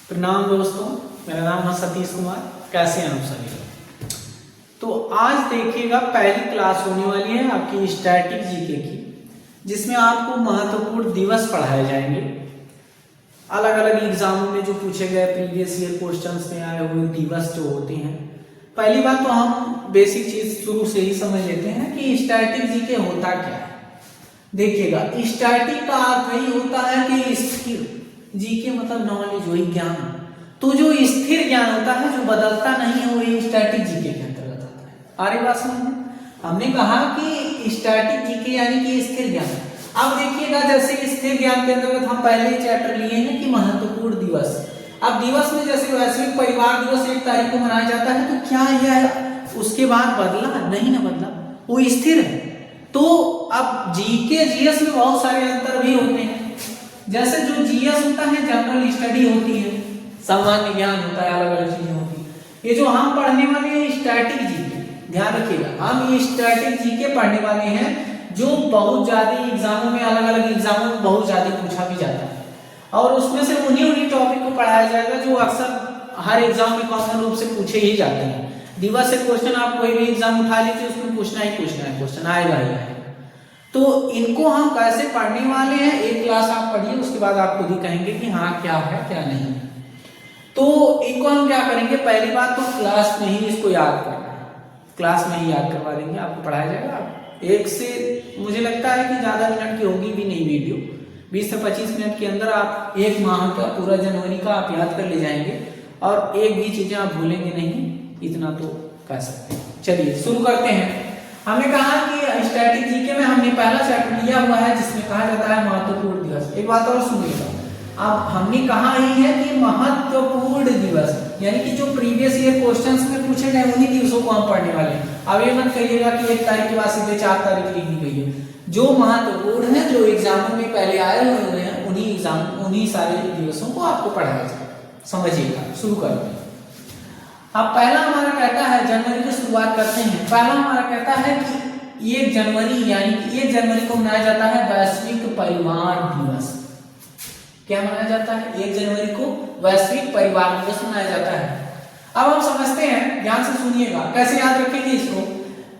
प्रणाम दोस्तों, मेरा नाम है सतीश कुमार। कैसे हैं आप सभी? तो आज देखिएगा पहली क्लास होने वाली है आपकी स्टैटिक जीके की, जिसमें आपको महत्वपूर्ण दिवस पढ़ाए जाएंगे। अलग अलग एग्जामों में जो पूछे गए प्रीवियस ईयर क्वेश्चंस में आए हुए दिवस जो होते हैं। पहली बात तो हम बेसिक चीज शुरू से ही समझ लेते हैं कि स्टैटिक जीके होता क्या है। देखिएगा, स्टैटिक का अर्थ यही होता है कि स्थिर, जीके मतलब नॉलेज, वही ज्ञान। तो जो स्थिर ज्ञान होता है जो बदलता नहीं है वही स्टैटिक जीके के अंतर्गत आता है। आगे बात समझ, हमने कहा कि स्टैटिक जीके यानी कि स्थिर ज्ञान। अब देखिएगा, जैसे स्थिर ज्ञान के अंतर्गत हम पहले ही चैप्टर लिए हैं कि महत्वपूर्ण दिवस। अब दिवस में जैसे वैश्विक परिवार दिवस 1 तारीख को मनाया जाता है, तो क्या यह उसके बाद बदला? नहीं ना बदला, वो स्थिर है। तो अब जीके जीएस में बहुत सारे अंतर भी होते हैं। जैसे जो जीएस होता है जनरल स्टडी होती है, सामान्य ज्ञान होता है, अलग अलग चीजें होती है। ये जो हम पढ़ने वाले हैं स्टैटिक जीके, ध्यान रखिएगा, हम ये स्टैटिक जीके पढ़ने वाले हैं जो बहुत ज्यादा एग्जामों में, अलग अलग एग्जामों में बहुत ज्यादा पूछा भी जाता है। और उसमें से उन्हीं टॉपिक को पढ़ाया जाएगा जो अक्सर हर एग्जाम में कॉमन रूप से पूछे ही जाते हैं। दिवस से क्वेश्चन आप कोई भी एग्जाम उठा लीजिए, उसमें पूछना है, क्वेश्चन आएगा ही आएगा। तो इनको हम कैसे पढ़ने वाले हैं, एक क्लास आप पढ़िए, उसके बाद आप खुद ही कहेंगे कि हाँ क्या है क्या नहीं है। तो इनको हम क्या करेंगे, पहली बात तो क्लास में ही इसको याद करना है, क्लास में ही याद करवा देंगे, आपको पढ़ाया जाएगा। एक से मुझे लगता है कि ज्यादा मिनट की होगी भी नहीं वीडियो, 20 से 25 मिनट के अंदर आप 1 माह का, पूरा जनवरी का आप याद कर ले जाएंगे और एक भी चीजें आप भूलेंगे नहीं, इतना तो कह सकते हैं। चलिए शुरू करते हैं। हमने कहा कि स्टैटिक जीके में हमने पहला चैप्टर लिया हुआ है जिसमें कहा जाता है महत्वपूर्ण दिवस। एक बात और सुनिएगा, अब हमने कहा ही है कि महत्वपूर्ण दिवस यानी कि जो प्रीवियस ईयर क्वेश्चंस में पूछे गए उन्हीं दिवसों को हम पढ़ने वाले हैं। अब ये मत कहिएगा कि 1 तारीख के बाद सीधे 4 तारीख लिख दी गई है। जो महत्वपूर्ण है, जो एग्जामों में पहले आए हुए हैं, उन्हीं सारे दिवसों को आपको पढ़ाया जाएगा। समझिएगा, शुरू करते हैं। अब पहला हमारा कहता है, जनवरी की शुरुआत करते हैं। पहला हमारा कहता है कि 1 जनवरी यानी कि 1 जनवरी को मनाया जाता है वैश्विक परिवार दिवस। क्या मनाया जाता है? 1 जनवरी को वैश्विक परिवार दिवस मनाया जाता है। अब हम समझते हैं, ध्यान से सुनिएगा, कैसे याद रखेंगे इसको।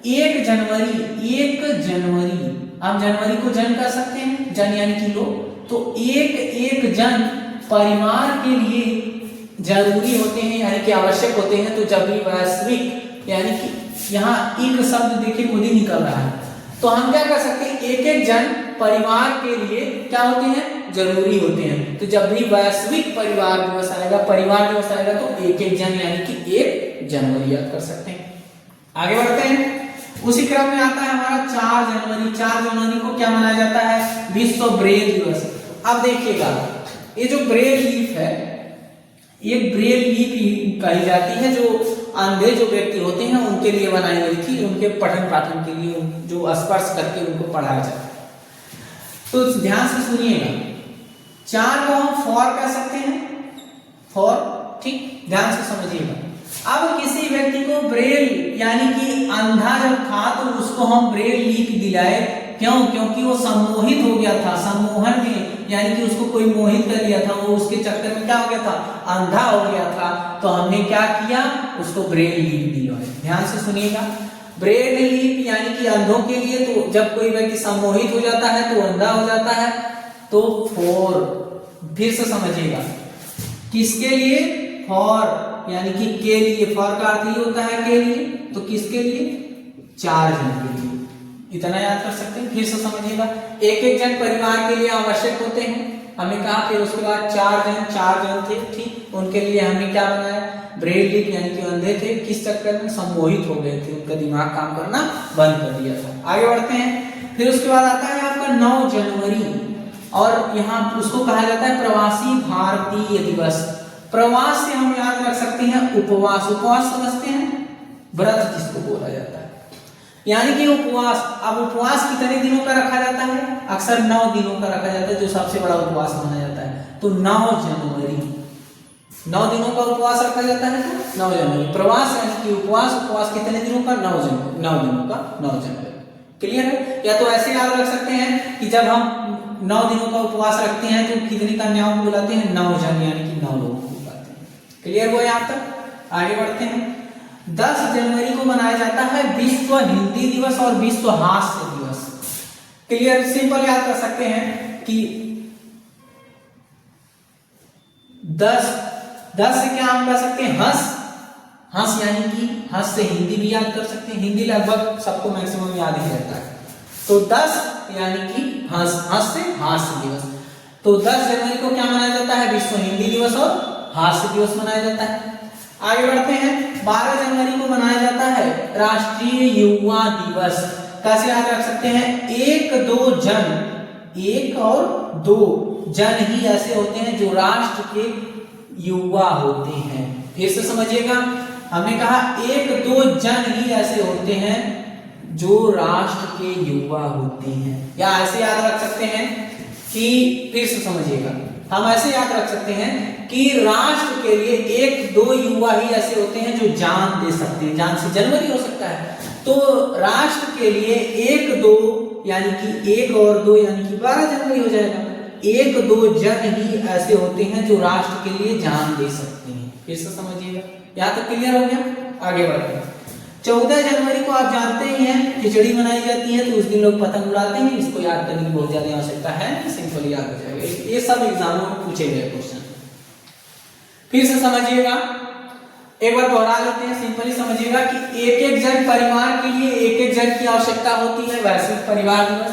1 जनवरी, हम जनवरी को जन कर सकते हैं, जन यानी कि लोग। तो एक जन परिवार के लिए जरूरी होते हैं यानी कि आवश्यक होते हैं। तो जब भी वैश्विक यानी कि यहाँ एक शब्द देखिए खुद ही निकल रहा है, तो हम क्या कर सकते हैं, एक जन परिवार के लिए क्या होते हैं, जरूरी होते हैं। तो जब भी वैश्विक परिवार दिवस आएगा, परिवार दिवस आएगा, तो एक जन यानी कि 1 जनवरी याद कर सकते हैं। आगे बढ़ते हैं, उसी क्रम में आता है हमारा 4 जनवरी। 4 जनवरी को क्या मनाया जाता है, विश्व ब्रेल दिवस। अब देखिएगा, ये जो ब्रेल लीफ है, ये ब्रेल लीफ कही जाती है, जो अंधे जो व्यक्ति होते हैं उनके लिए बनाई गई थी, उनके पठन पाठन के लिए, जो स्पर्श करके उनको पढ़ाया जाता है। तो ध्यान से सुनिएगा, 4 को हम फॉर कह सकते हैं, फॉर, ठीक, ध्यान से समझिएगा। अब किसी व्यक्ति को ब्रेल यानी कि अंधा जब था तो उसको हम ब्रेल लीफ दिलाए, क्यों? क्योंकि वो सम्मोहित हो गया था, सम्मोहन में यानी कि उसको कोई मोहित कर लिया था, वो उसके चक्कर में क्या हो गया था, अंधा हो गया था। तो हमने क्या किया, उसको ब्रेल लीफ दिलवाया। ध्यान से सुनिएगा, ब्रेल लीफ यानी कि अंधों के लिए। तो जब कोई व्यक्ति सम्मोहित हो जाता है तो अंधा हो जाता है, तो फॉर, फिर से समझिएगा, किसके लिए, फॉर यानी कि के लिए, फॉर का अर्थ ही होता है के लिए, तो किसके लिए, 4 जन के लिए। इतना याद कर सकते हैं। फिर से समझिएगा, एक जन परिवार के लिए आवश्यक होते हैं, हमने कहा। फिर उसके बाद 4 जन थे, ठीक, उनके लिए हमने क्या बनाया, ब्रेल लीफ यानी कि अंधे थे, किस चक्कर में, सम्मोहित हो गए थे, उनका दिमाग काम करना बंद कर दिया था। आगे बढ़ते हैं, फिर उसके बाद आता है आपका 9 जनवरी, और यहाँ उसको कहा जाता है प्रवासी भारतीय दिवस। प्रवास से हम याद रख सकते हैं उपवास। उपवास समझते हैं, व्रत जिसको बोला जाता है, यानी कि उपवास। अब उपवास कितने दिनों का रखा जाता है, अक्सर 9 दिनों का रखा जाता है, जो सबसे बड़ा उपवास माना जाता है। तो 9 जनवरी, 9 दिनों का उपवास रखा जाता है, तो 9 जनवरी। प्रवास यानी कि उपवास, उपवास कितने दिनों का, 9 दिनों का, 9 जनवरी। क्लियर है? या तो ऐसे याद रख सकते हैं कि जब हम 9 दिनों का उपवास रखते हैं तो कितनी कन्याओं को बुलाते हैं, 9 जन यानी कि 9 लोगों को बुलाते हैं। क्लियर हुआ यहाँ तक? आगे बढ़ते हैं। 10 जनवरी को मनाया जाता है विश्व हिंदी दिवस और विश्व हास्य दिवस। क्लियर, सिंपल याद कर सकते हैं कि 10 से क्या हम कर सकते हैं, हंस यानी कि हंस से हिंदी भी याद कर सकते हैं। हिंदी लगभग सबको मैक्सिमम याद ही रहता है। तो 10 यानी कि हंस से हास्य दिवस। तो 10 जनवरी को क्या मनाया जाता है, विश्व हिंदी दिवस और हास्य दिवस मनाया जाता है। आगे बढ़ते हैं। 12 जनवरी को मनाया जाता है राष्ट्रीय युवा दिवस। कैसे याद रख सकते हैं, एक और दो जन ही ऐसे होते हैं जो राष्ट्र के युवा होते हैं। फिर से समझिएगा, हमने कहा 1-2 जन ही ऐसे होते हैं जो राष्ट्र के युवा होते हैं। या ऐसे याद रख सकते हैं कि, फिर से समझिएगा, हम ऐसे याद रख सकते हैं कि राष्ट्र के लिए 1-2 युवा ही ऐसे होते हैं जो जान दे सकते हैं। जान से जनवरी हो सकता है, तो राष्ट्र के लिए 1-2 यानी कि 1 और 2 यानी कि 12 जनवरी हो जाएगा। 1-2 जन ही ऐसे होते हैं जो राष्ट्र के लिए जान दे सकते हैं। फिर से समझिएगा, यहाँ तक क्लियर हो गया? आगे बढ़ते हैं। 14 जनवरी को आप जानते ही हैं खिचड़ी मनाई जाती है, तो उस दिन लोग पतंग उड़ाते हैं। इसको याद करने की बहुत ज्यादा आवश्यकता है, सिंपल याद हो जाएगा। ये सब एग्जामों में पूछे गए क्वेश्चन। फिर से समझिएगा, एक बार दोहरा लेते हैं, सिंपली समझिएगा कि एक जन परिवार के लिए एक जन की आवश्यकता होती है। वैश्विक परिवार दिवस,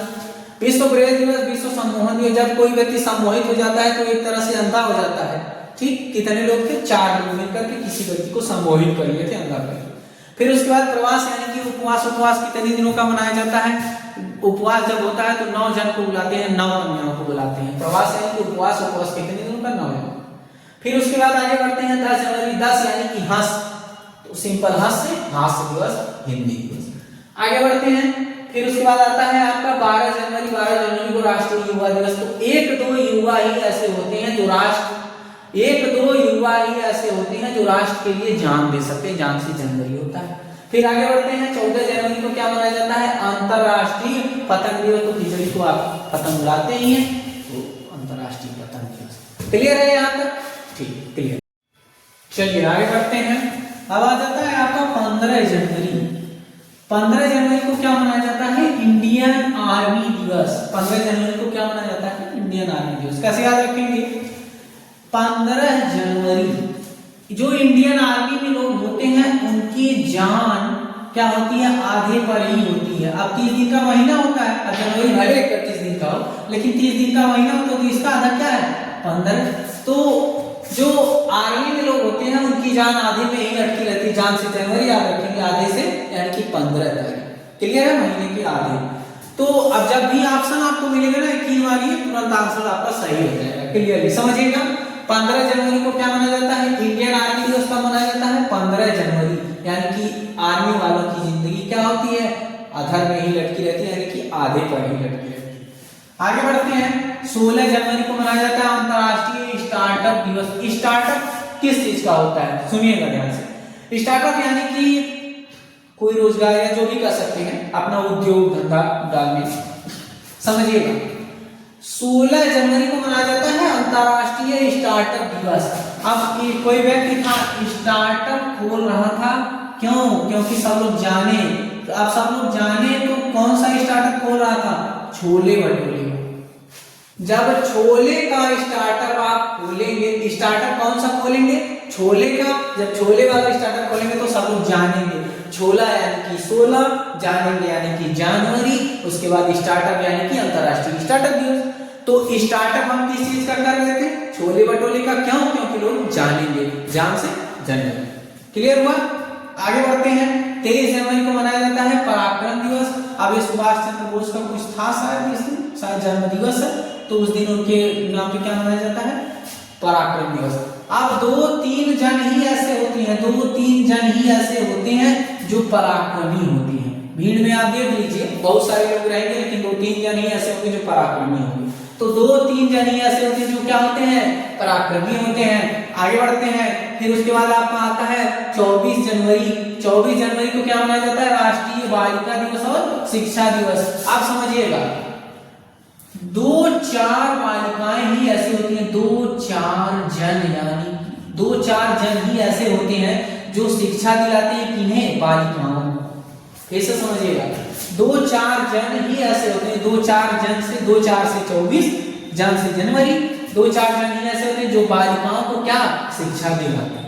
विश्व ब्रेल दिवस, विश्व सम्मोहन दिवस। जब कोई व्यक्ति सम्मोहित हो जाता है तो एक तरह से अंधा हो जाता है। ठीक, कितने लोग थे, 4 लोग मिलकर के किसी व्यक्ति को सम्मोहित कर लिए थे, अंधा कर लिया। फिर उसके बाद प्रवास यानी कि उपवास कितने दिनों का मनाया जाता है। उपवास जब होता है तो 9 जन को बुलाते हैं, 9 कन्याओं को बुलाते हैं। प्रवास यानी कि उपवास कितने दिनों का, 9 दिन। फिर उसके बाद आगे बढ़ते हैं 10 जनवरी, 10 यानी कि हंस, तो सिंपल हंस से हास्य दिवस, हिंदी दिवस। आगे बढ़ते हैं। फिर उसके बाद आता है आपका 12 जनवरी को राष्ट्रीय युवा दिवस। तो 1-2 युवा ही ऐसे होते हैं जो राष्ट्र के लिए जान दे सकते हैं। जान से जनवरी होता है। फिर आगे बढ़ते हैं। 14 जनवरी को क्या मनाया जाता है, अंतरराष्ट्रीय पतंग दिवस। तो खिचड़ी को आप पतंग उड़ाते ही हैं, तो अंतरराष्ट्रीय पतंग दिवस। क्लियर है यहाँ तक? ठीक, क्लियर। चलिए आगे बढ़ते हैं। अब आ जाता है आपका 15 जनवरी। 15 जनवरी को क्या मनाया जाता है, इंडियन आर्मी दिवस। 15 जनवरी को क्या मनाया जाता है, इंडियन आर्मी दिवस। कैसे याद रखेंगे, 15 जनवरी जो इंडियन आर्मी में लोग होते हैं उनकी जान क्या होती है, आधे पर ही होती है। अब 30 दिन का महीना होता है, अब जनवरी भले 31 दिन का हो, लेकिन 30 दिन का महीना होता है, तो इसका आधा क्या है, 15। तो जो आर्मी में लोग होते हैं उनकी जान आधे में ही अटकी रहती है। जान से जनवरी याद रखेंगे, आधे से यानी कि 15 तारीख। क्लियर है, महीने के आधे। तो अब जब भी ऑप्शन आपको मिलेगा ना यकीन मानिए तुरंत आंसर आपका सही हो जाएगा। क्लियरली समझिएगा। 15 जनवरी को क्या मनाया जाता है, इंडियन आर्मी दिवस कब मनाया जाता है, 15 जनवरी। यानी कि आर्मी वालों की जिंदगी क्या होती है, अधर में ही लटकी रहती है, यानी कि आधे पर ही लटकी रहती है। आगे बढ़ते हैं। 16 जनवरी को मनाया जाता है अंतरराष्ट्रीय स्टार्टअप दिवस। स्टार्टअप किस चीज का होता है, सुनिएगा ध्यान से। स्टार्टअप यानी कि कोई रोजगार या जो भी कर सकते हैं, अपना उद्योग धंधा डालने, समझिएगा। 16 जनवरी को मनाया जाता है अंतरराष्ट्रीय स्टार्टअप दिवस। अब कोई व्यक्ति था स्टार्टअप खोल रहा था, क्यों, क्योंकि सब लोग जाने, तो अब सब लोग जाने तो कौन सा स्टार्टअप खोल रहा था, छोले भटूरे। जब छोले का स्टार्टअप आप खोलेंगे, स्टार्टअप कौन सा खोलेंगे, छोले का। जब छोले वाला स्टार्टअप खोलेंगे तो सब लोग जानेंगे, छोला यानी कि 16, जानेंगे यानी कि जनवरी, उसके बाद स्टार्टअप यानी कि अंतरराष्ट्रीय स्टार्टअप दिवस। तो स्टार्टअप हम किस चीज का कर रहे थे, छोले भटूरे का, क्यों, क्योंकि लोग जानेंगे, जान से जनवरी। क्लियर हुआ। आगे बढ़ते हैं। 23 जनवरी को मनाया जाता है पराक्रम दिवस। अब ये सुभाष चंद्र बोस का कुछ था शायद इस दिन, शायद जन्म दिवस है, तो उस दिन उनके नाम पे क्या मनाया जाता है, पराक्रम दिवस। अब 2-3 जन ही ऐसे होते हैं, 2-3 जन ही ऐसे होते हैं जो पराक्रमी होते हैं। भीड़ में आप देख लीजिए बहुत सारे लोग रहेंगे, लेकिन 2-3 जन ही ऐसे होंगे जो पराक्रमी होंगे। तो 2-3 जन ही ऐसे होते हैं जो क्या होते हैं, पराक्रमी होते हैं। आगे बढ़ते हैं। फिर उसके बाद आपका आता है 24 जनवरी। 24 जनवरी को क्या मनाया जाता है, राष्ट्रीय बालिका दिवस और शिक्षा दिवस। आप समझिएगा 2-4 बालिकाएं ही ऐसी होती हैं, 2-4 जन यानी 2-4 जन ही ऐसे होते हैं जो शिक्षा दिलाते हैं किन्हें, बालिकाओं को। फिर से समझिएगा, 2-4 जन ही ऐसे होते हैं, 2-4 जन से 2-4 से 24 जन से जनवरी, 2-4 जन ही ऐसे होते हैं जो बालिकाओं को क्या शिक्षा दिलाते हैं।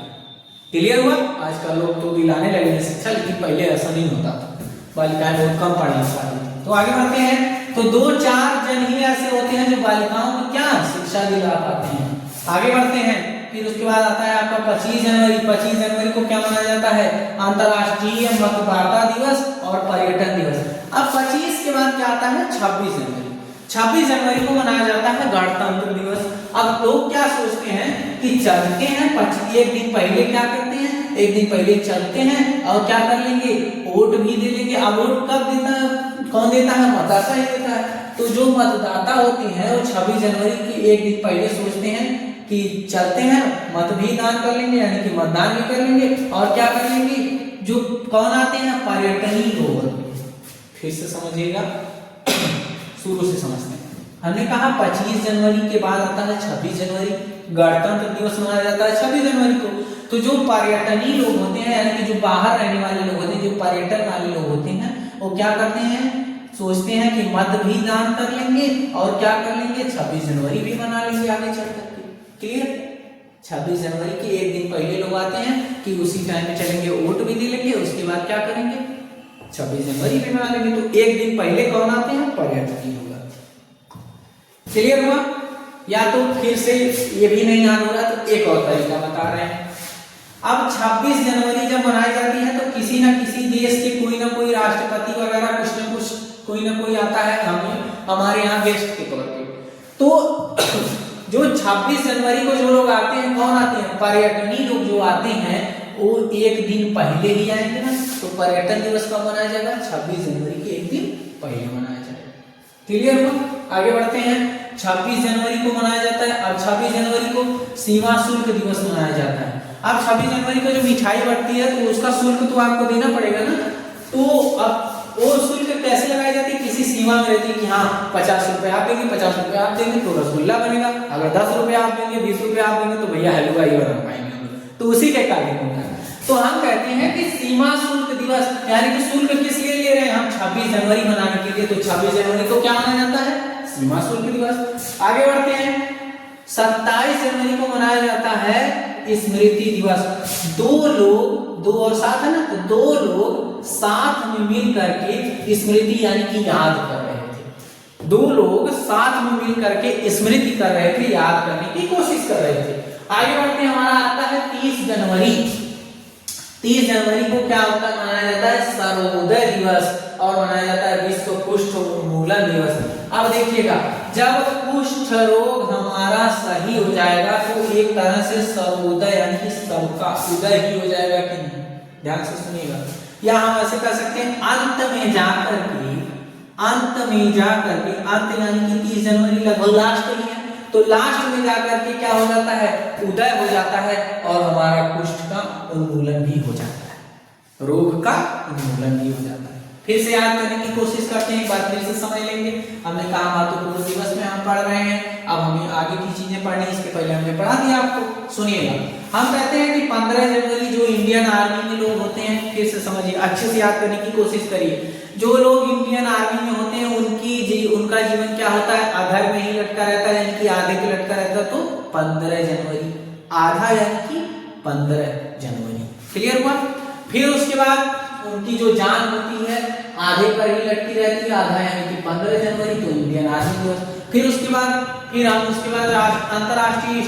क्लियर हुआ? आजकल लोग तो दिलाने लगे हैं शिक्षा, लेकिन पहले ऐसा नहीं होता था, बालिकाएं बहुत कम पढ़ना पाती थी। तो आगे बढ़ते हैं, तो 2-4 जन ही ऐसे होते हैं जो बालिकाओं को क्या शिक्षा दिला पाते हैं। आगे बढ़ते हैं, फिर उसके बाद आता है आपका 25 जनवरी। 25 जनवरी को क्या मनाया जाता है, अंतर्राष्ट्रीय मतदाता दिवस और पर्यटन दिवस। अब 25 के बाद क्या आता है, 26 जनवरी। 26 जनवरी को मनाया जाता है गणतंत्र दिवस। अब लोग क्या सोचते हैं कि चलते हैं, एक दिन पहले क्या करते हैं, एक दिन पहले चलते हैं और क्या कर लेंगे, वोट भी दे लेंगे। अब वोट कब देता है, कौन देता है, मतदाता ही देता है। तो जो मतदाता होते हैं वो 26 जनवरी की एक दिन पहले सोचते हैं कि चलते हैं, मत भी दान कर लेंगे, यानी कि मतदान भी कर लेंगे, और क्या कर लेंगे, जो कौन आते हैं, पर्यटनी लोग। फिर से समझिएगा, शुरू से समझते हैं। हमने कहा 25 जनवरी के बाद आता है 26 जनवरी, गणतंत्र दिवस मनाया जाता है 26 जनवरी को। तो जो पर्यटनी लोग होते हैं, यानी कि जो बाहर रहने वाले लोग होते हैं, जो पर्यटन वाले लोग होते हैं, वो क्या करते हैं, सोचते हैं कि मत भी दान कर लेंगे और क्या कर लेंगे, 26 जनवरी भी मना लेंगे आगे चल करके। क्लियर? 26 जनवरी के एक दिन पहले लोग आते हैं कि उसी टाइम में चलेंगे, वोट भी दे लेंगे, उसके बाद क्या करेंगे, 26 जनवरी भी मना लेंगे। तो एक दिन पहले कौन आते हैं, पर्यटकी लोग आते हैं। क्लियर हुआ? या तो फिर से ये भी नहीं याद हो रहा तो एक और तरीका बता रहे हैं। अब 26 जनवरी जब मनाई जाती है तो किसी ना किसी देश के कोई ना कोई राष्ट्रपति वगैरह कुछ ना कुछ कोई ना कोई आता है हमारे यहाँ गेस्ट के तौर पे। तो जो 26 जनवरी को जो लोग आते हैं, कौन आते हैं, पर्यटनी लोग जो आते हैं, वो एक दिन पहले ही आएंगे ना। तो पर्यटन दिवस कब मनाया जाएगा, 26 जनवरी के एक दिन पहले मनाया जाएगा। क्लियर हुआ? आगे बढ़ते हैं, 26 जनवरी को मनाया जाता है। अब 26 जनवरी को सीमा शुल्क दिवस मनाया जाता है। अब 26 जनवरी को जो मिठाई बढ़ती है तो उसका शुल्क तो आपको देना पड़ेगा ना। तो अब वो शुल्क कैसे लगाई जाती है, किसी सीमा में रहती है कि हाँ 50 रुपए आप देंगे, 50 रुपए आप देंगे तो रसगुल्ला बनेगा, अगर 10 रुपए आप देंगे, 20 रुपए आप देंगे तो भैया हलवा ही बना पाएंगे। तो उसी के कार्य होता है। तो हम कहते हैं कि सीमा शुल्क दिवस, यानी कि शुल्क किस लिए ले रहे हैं हम, 26 जनवरी मनाने के लिए। तो 26 जनवरी को क्या माना जाता है, सीमा शुल्क दिवस। आगे बढ़ते हैं, 27 जनवरी को मनाया जाता है स्मृति दिवस। दो और साथ है ना, तो 2 लोग साथ में मिल करके स्मृति यानी कि याद कर रहे थे। 2 लोग साथ में मिल करके स्मृति कर रहे थे, याद करने की कोशिश कर रहे थे। आगे बढ़ते हैं, हमारा आता है 30 जनवरी। 30 जनवरी को क्या होता है, मनाया जाता है सर्वोदय दिवस और मनाया जाता है विश्व कुष्ठ उन्मूलन दिवस। अब देखिएगा, जब कुष्ठ रोग हमारा सही हो जाएगा तो एक तरह से सर्वोदय यानी कि सबका उदय ही हो जाएगा कि नहीं, ध्यान से सुनिएगा। या हम ऐसे कह सकते हैं, अंत में जाकर के अंत यानी कि 30 जनवरी लगभग लास्ट ही है, तो लास्ट में जाकर के क्या हो जाता है, उदय हो जाता है और हमारा कुष्ठ का उन्मूलन भी हो जाता है, रोग का उन्मूलन भी हो जाता है। फिर से याद करने की कोशिश करते हैं, एक बार फिर से समझ लेंगे। हमने कहा महत्वपूर्ण दिवस में हम पढ़ रहे हैं, अब हमें आगे की चीजें पढ़नी, इसके पहले हमने पढ़ा दिया आपको। सुनिएगा, हम कहते हैं कि 15 जनवरी जो इंडियन आर्मी में लोग होते हैं, फिर से समझिए, अच्छे से याद करने की कोशिश करिए। जो लोग इंडियन आर्मी में होते हैं उनका जीवन क्या होता है, आधा में ही लटका रहता है, यानी कि आधे पे लटका रहता है। तो 15 जनवरी आधा यानी कि 15 जनवरी। क्लियर हुआ? फिर उसके बाद उनकी जो जान होती है आधे पर ही लटकी रहती है, आधा यानी कि 15 जनवरी, तो इंडियन आर्मी दिवस। फिर उसके बाद अंतरराष्ट्रीय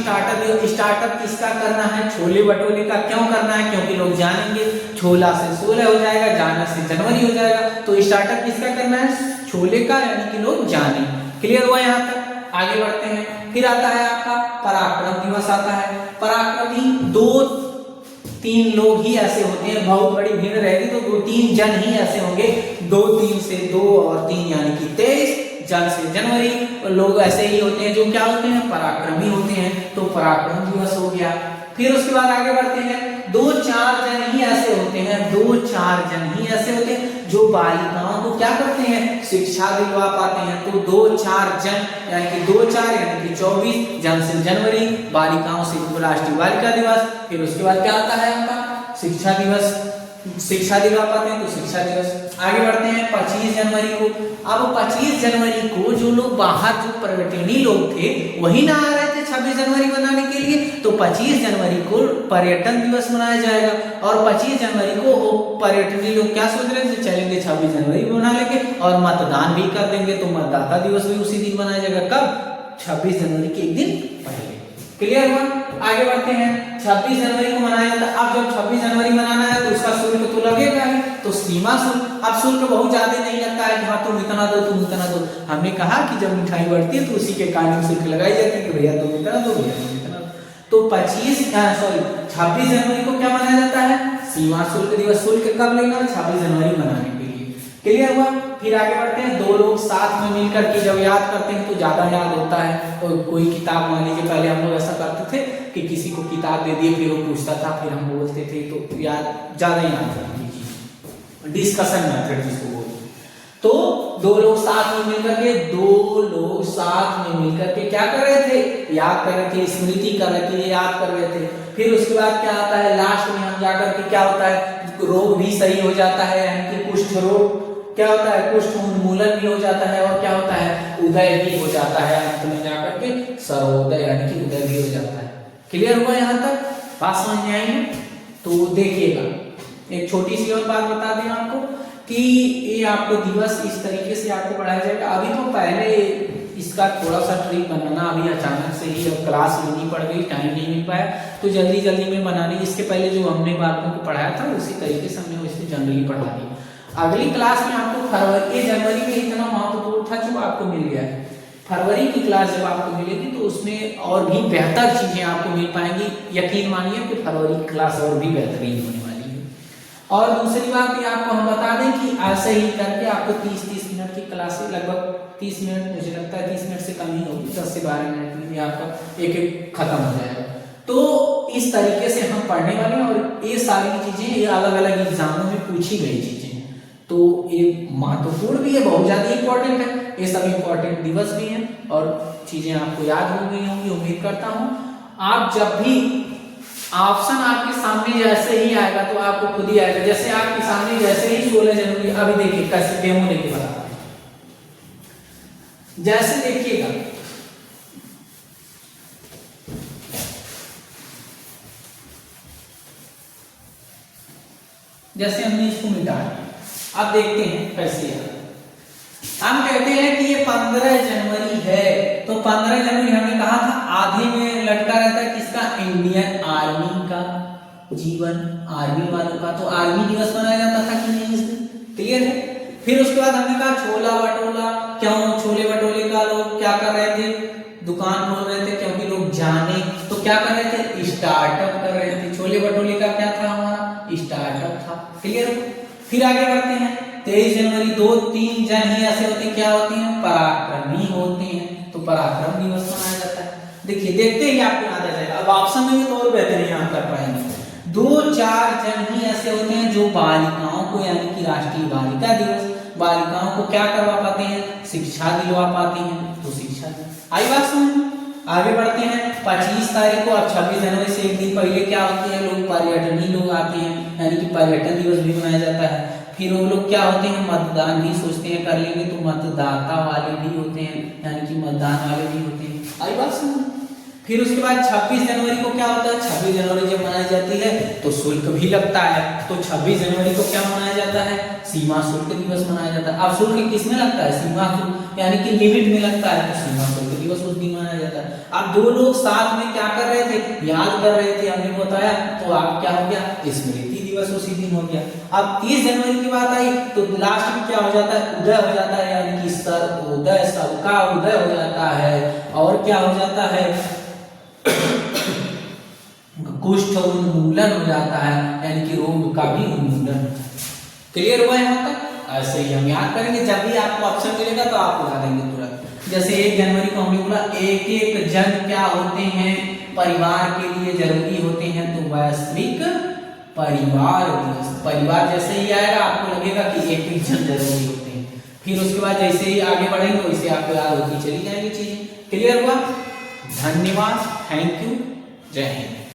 स्टार्टअप किसका करना है, छोले भटूरे का। क्यों करना है, क्योंकि लोग जानेंगे, छोला से 16 हो जाएगा, जाना से जनवरी हो जाएगा, तो स्टार्टअप किसका करना है, छोले का, यानी कि लोग जाने। क्लियर हुआ यहाँ तक? आगे बढ़ते हैं, फिर आता है आपका पराक्रम दिवस आता है। पराक्रमी 2-3 लोग ही ऐसे होते हैं, बहुत बड़ी भीड़ रहेगी तो 2-3 जन ही ऐसे होंगे, 2-3 से 2 और 3 यानी कि 23 जन से जनवरी, लोग ऐसे ही होते हैं जो क्या होते हैं, पराक्रमी होते हैं। तो पराक्रम दिवस हो गया। फिर उसके बाद आगे बढ़ते हैं, 2-4 जन ही ऐसे होते हैं, 2-4 जन ही ऐसे होते हैं जो बालिकाओं को क्या करते हैं, शिक्षा दिलवा पाते हैं। तो 2-4 जन यानी कि 2-4 यानी कि 24 जन से जनवरी, बालिकाओं से राष्ट्रीय बालिका दिवस। फिर उसके बाद क्या आता है आपका शिक्षा दिवस, शिक्षा दिलवा पाते हैं तो शिक्षा दिवस। आगे बढ़ते हैं 25 जनवरी को। अब 25 जनवरी को जो लोग बाहर जो पर्यटनी लोग थे वही ना आ रहे थे 26 जनवरी मनाने के लिए, तो 25 जनवरी को पर्यटन दिवस मनाया जाएगा। और 25 जनवरी को वो पर्यटनी लोग क्या सोच रहे थे, चलेंगे 26 जनवरी मना लेंगे और मतदान भी कर देंगे, तो मतदाता दिवस भी उसी दिन मनाया जाएगा। कब, 26 जनवरी के एक दिन पहले। क्लियर हुआ। आगे बढ़ते हैं 26 जनवरी को मनाया जाता है। अब जब 26 जनवरी मनाना है तो उसका शुल्क तो लगेगा ही, तो सीमा शुल्क। अब शुल्क बहुत ज्यादा नहीं लगता है कि हाँ तुम इतना दो तुम इतना दो। हमने कहा कि जब मिठाई बढ़ती है तो उसी के कारण शुल्क लगाई जाती है कि भैया तुम इतना दो भैया तुम इतना दो। तो 26 जनवरी को क्या मनाया जाता है, सीमा शुल्क दिवस। शुल्क कब लेना है, 26 जनवरी मनाने के लिए। क्लियर हुआ। फिर आगे बढ़ते हैं, दो लोग साथ में मिलकर के जब याद करते हैं तो ज्यादा याद होता है। तो कोई किताब, मान लीजिए पहले हम लोग ऐसा करते थे कि किसी को किताब दे दिए फिर वो पूछता था फिर हम बोलते थे, तो याद ज्यादा याद करती चीज, डिस्कशन मेथड जिसको बोलते हैं। तो दो लोग साथ में मिलकर के क्या कर रहे थे, याद कर रहे थे, स्मृति कर रहे थे, याद कर रहे थे। फिर उसके बाद क्या आता है, लास्ट में हम जाकर के क्या होता है, रोग भी सही हो जाता है, यानी कि कुष्ठ रोग क्या होता है, कुष्ठ उन्मूलन भी हो जाता है, और क्या होता है, उदय भी हो जाता है, अंत में जाकर के सर्वोदय यानी कि उदय भी हो जाता है। क्लियर हुआ यहाँ तक, बात समझ में आई है। तो देखिएगा एक छोटी सी और बात बता दें आपको कि ये आपको दिवस इस तरीके से आपको पढ़ाया जाएगा। अभी तो पहले इसका थोड़ा सा ट्रिक बनाना, अभी अचानक से ही अब क्लास लेनी पड़ गई, टाइम नहीं मिल पाया, तो जल्दी जल्दी में बनाने। इसके पहले जो हमने बातों को पढ़ाया था उसी तरीके से हमने वैसे जनरली पढ़ा दी। अगली क्लास में आपको फरवरी, जनवरी में इतना महत्वपूर्ण था जो आपको मिल गया है। फरवरी की क्लास जब आपको मिलेगी तो उसमें और भी बेहतर चीजें आपको मिल पाएंगी। यकीन मानिए कि फरवरी की क्लास और भी बेहतरीन होने वाली है। और दूसरी बात ये आपको हम बता दें कि ऐसे ही करके आपको 30-30 मिनट की क्लासें, लगभग 30 मिनट, मुझे लगता है 30 मिनट से कम ही होगी, 10 से 12 मिनट में भी आपका एक एक खत्म हो जाएगा। तो इस तरीके से हम पढ़ने वाले हैं और ये सारी चीजें ये अलग अलग एग्जामों में पूछी गई चीजें, तो ये महत्वपूर्ण भी है, बहुत ज्यादा इंपॉर्टेंट है। ये सब इंपॉर्टेंट दिवस भी हैं और चीजें आपको याद हो गई होंगी, उम्मीद करता हूं। आप जब भी ऑप्शन आपके सामने जैसे ही आएगा तो आपको खुद ही आएगा, जैसे आपके सामने जैसे ही 16 जनवरी, अभी देखिए कैसे डेमो लेके बताते हैं। जैसे देखिएगा जैसे हमने इसको मिटा दिया, अब देखते हैं कैसे है। हम कहते हैं कि ये 15 जनवरी है, तो 15 जनवरी हमने कहा था आधे में लटका रहता है किसका, इंडियन आर्मी का जीवन, आर्मी वालों का, तो आर्मी दिवस मनाया जाता था कि नहीं इस दिन। क्लियर है। फिर उसके बाद हमने कहा छोला भटूरा, क्यों छोले भटूरे का लोग क्या कर रहे थे, दुकान खोल रहे थे, क्योंकि लोग जाने, तो क्या कर रहे थे, स्टार्टअप कर रहे थे। छोले भटूरे का क्या था, हमारा स्टार्टअप था। क्लियर। फिर आगे बढ़ते हैं 23 जनवरी, 2-3 जन ही ऐसे होते हैं, क्या होते हैं, पराक्रमी होते हैं, तो पराक्रम दिवस मनाया जाता है। देखिए देखते ही आपको याद आ जाएगा। अब ऑप्शन में भी तो और बेहतरीन आप कर पाएंगे। 2-4 जन ही ऐसे होते हैं जो बालिकाओं को, यानी कि राष्ट्रीय बालिका दिवस, बालिकाओं को क्या करवा पाते हैं, शिक्षा दिलवा पाते हैं, तो शिक्षा। आई बात समझ। आगे बढ़ते हैं 25 तारीख को। अब 26 जनवरी से एक दिन पहले क्या होती है, लोग पर्यटनी लोग आते हैं, यानी कि पर्यटन दिवस भी मनाया जाता है। फिर वो लोग क्या होते हैं, मतदान भी सोचते हैं कर लेंगे, तो मतदाता वाले भी होते हैं, यानी कि मतदान वाले भी होते हैं। आई बात समझ। फिर उसके बाद 26 जनवरी को क्या होता है, 26 जनवरी जब मनाई जाती है तो शुल्क भी लगता है, तो 26 जनवरी को क्या मनाया जाता है, सीमा शुल्क दिवस मनाया जाता है। अब शुल्क किसमें लगता है, सीमा शुल्क यानी कि लिमिट में लगता है, तो सीमा शुल्क दिवस उस दिन मनाया जाता है। अब दो लोग साथ में क्या कर रहे थे, याद कर रहे थे, हमने बताया, तो आप क्या हो गया, स्मृति दिवस उसी दिन हो गया। अब 30 जनवरी की बात आई तो लास्ट में क्या हो जाता है, उदय हो जाता है, यानी कि सर्वोदय, सबका उदय हो जाता है। और क्या हो जाता है, कुष्ठ उन्मूलन हो जाता है, यानी कि रोग का भी उन्मूलन हो जाता है। क्लियर हुआ यहाँ तक। ऐसे ही हम याद करेंगे, जब भी आपको ऑप्शन मिलेगा तो आप बता देंगे तुरंत। जैसे 1 जनवरी को हमने बोला एक जन क्या होते हैं, परिवार के लिए जरूरी होते हैं, तो वैश्विक परिवार दिवस। परिवार जैसे ही आएगा आपको लगेगा कि एक जन जरूरी होते हैं, फिर उसके बाद जैसे ही आगे बढ़ेंगे वैसे आपको याद होती चली जाएंगी चीजें। क्लियर हुआ? धन्यवाद, थैंक यू, जय हिंद।